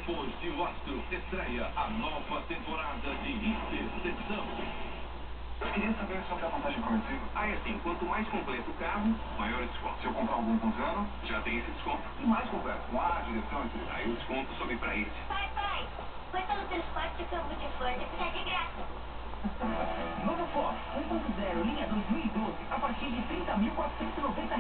Depois de Lostro, estreia a nova temporada de Interseção. Eu queria saber sobre a vantagem coletiva. É assim, quanto mais completo o carro, maior o desconto. Se eu comprar um 1.0, já tem esse desconto. e mais completo, com ar, direção e tudo. Aí o desconto sobe pra esse. Pai, foi pelo transporte de campo de flor, fica de graça. Novo Ford 1.0, linha 2012, a partir de R$ 30.490.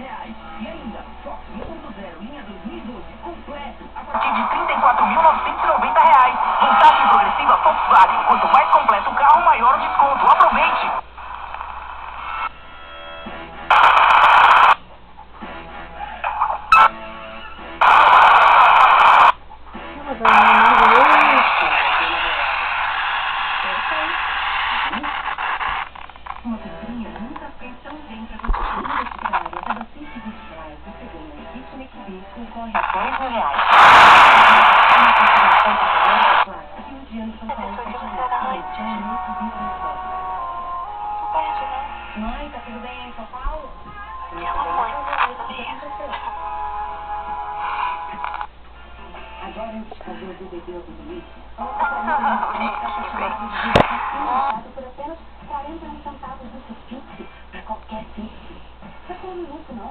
E ainda, Fox 1.0, linha 2012, completo, a partir de R$ 34.990. Vantagem progressiva Volkswagen. Quanto mais completo o carro, maior o desconto. Aproveite! Uma comprinha nunca fez tão bem para você. Universitária, cada R$120 você ganha kit NextB, concorre a R$10.000. E o dia no São Paulo Fast é NextB Transporte. Não perde, não. Mãe, tá tudo bem aí em São Paulo? Minha mamãe. Agora antes de fazer o BBB ou do limite, Bem. por apenas 41 centavos do seu Pix, para qualquer Pix. Não é um minuto, não.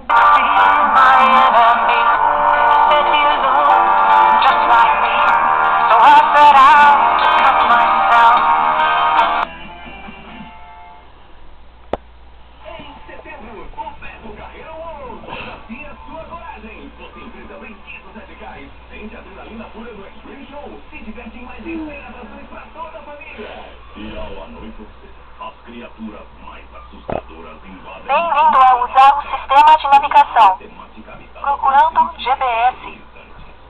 Em setembro, o Beto Carreiro World desafia sua coragem. Você enfrenta brinquedos radicais, sente a adrenalina pura do Extreme Show, se diverte em mais de 100 atrações pra toda a família. E ao anoitecer, as criaturas mais assustadoras invadem... Bem-vindo a usar o sistema de navegação. Procurando GPS.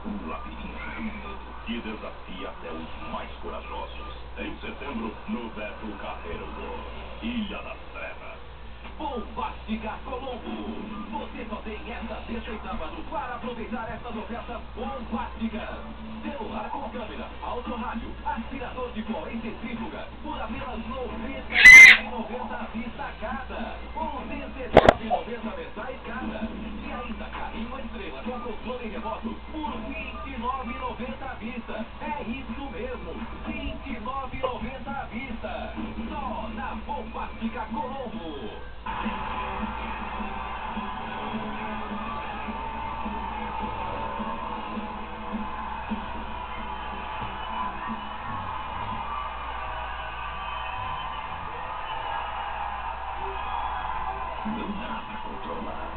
Um labirinto de medo que desafia até os mais corajosos. Em setembro, no Beto Carreiro World, Ilha das Trevas. Bombástica Colombo. Você só tem esta sexta e sábado para aproveitar estas ofertas bombásticas. Celular com câmera, autorádio, aspirador de pó e centrífuga por apenas R$99,90 à vista cada. Ou R$19,90 mensais cada. E ainda carrinho estrela com controle remoto por R$29,90 à vista. É isso mesmo, R$29,90 à vista. Só na Bombástica Colombo. Não dá pra controlar.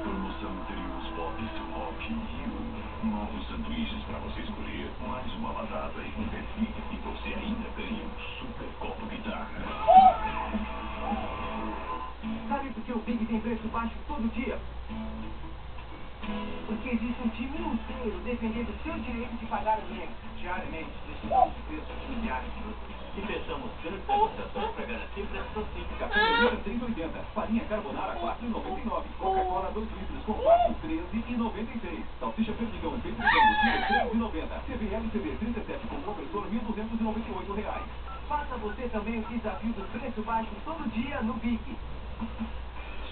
Promoção Trios Pop Rock Rio. Novos sanduíches pra você escolher. Mais uma batata e um refri. E você ainda ganha um super copo guitarra. Sabe por que o Big tem preço baixo todo dia? Porque existe um time inteiro defendendo o seu direito de pagar menos. Diariamente, decidimos o preço de milhares de produtos. E fechamos grandes negociações para garantir preços assim. Café Beleza 3,80. Farinha carbonara 4,99. Coca-Cola 2 litros com 4, 13,96. Salsicha perdigão peito de frango 3,90. TV LCD 37 com compressor R$1.298. Faça você também o desafio do preço baixo todo dia no Big.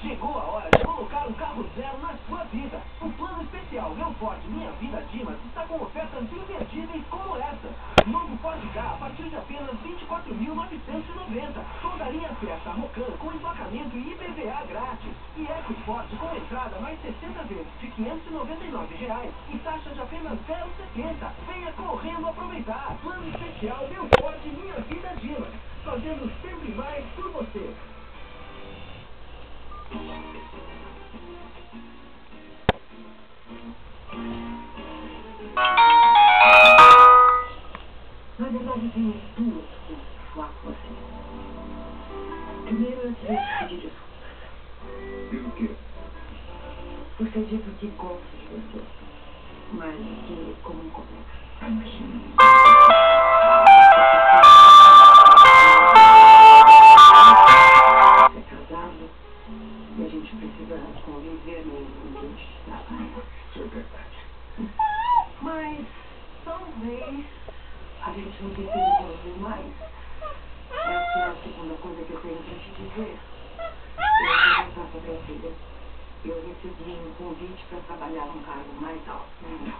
Chegou a hora de colocar um carro zero na sua vida. O plano especial Meu Ford Minha Vida Dimas está com ofertas imperdíveis como essa. Novo Ford Ka a partir de apenas R$24.990. Toda a linha Fiesta Rocan com emplacamento e IPVA grátis. E EcoSport com entrada mais 60 vezes de R$599 e taxa de apenas 0,70. Venha correndo aproveitar. Plano especial Meu Ford Minha Vida Dimas. Fazendo sempre mais por você. Na verdade, tenho duas coisas para falar com você. Primeiro, eu queria te pedir desculpas. Pelo quê? Por ter dito que gosto de você, mas que como um colega. Você é casado e a gente precisa conviver no ambiente de trabalho. Isso é verdade. Mas talvez a gente não precise conviver mais. Essa é a segunda coisa que eu tenho para te dizer. Eu vou voltar para minha filha. Eu recebi um convite para trabalhar num cargo mais alto.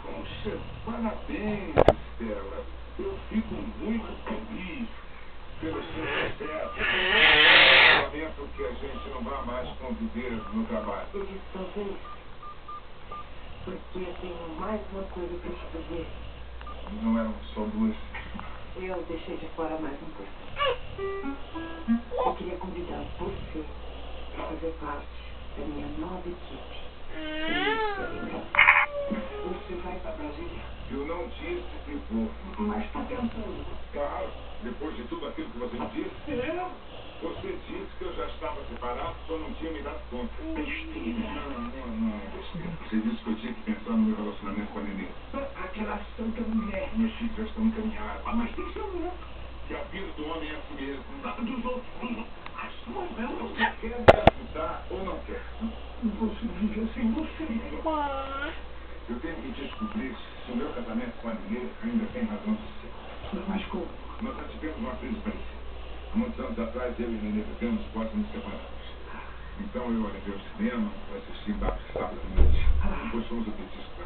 Poxa, parabéns, Estela. Eu fico muito feliz pelo seu sucesso. Lamento que a gente não vá mais conviver no trabalho. Eu disse talvez porque eu tenho mais uma coisa para te fazer. Não eram só duas. Eu deixei de fora mais uma coisa. Eu queria convidar você para fazer parte da minha nova equipe. Você vai para Brasília? Eu não disse que vou. Mas está pensando. Claro, depois de tudo aquilo que você me disse. Você disse que eu já estava separado, só não tinha me dado conta. Besteira. Não, besteira. Você disse que eu tinha que pensar no meu relacionamento com a Nenê. Aquela santa mulher. Meus filhos já estão encaminhados. Mas tem seu medo. Que a vida do homem é assim mesmo. Dos outros. As suas não. Você quer me ajudar ou não quer? Não posso viver sem você. Eu tenho que descobrir se o meu casamento com a Nenê ainda tem razão de ser. Mas como? Nós já tivemos uma crise parecida. Há muitos anos atrás, eu e a Nenê vivemos quase nos separamos. Então eu olhei ao cinema, assisti sábado à noite. Depois fomos ao dentista.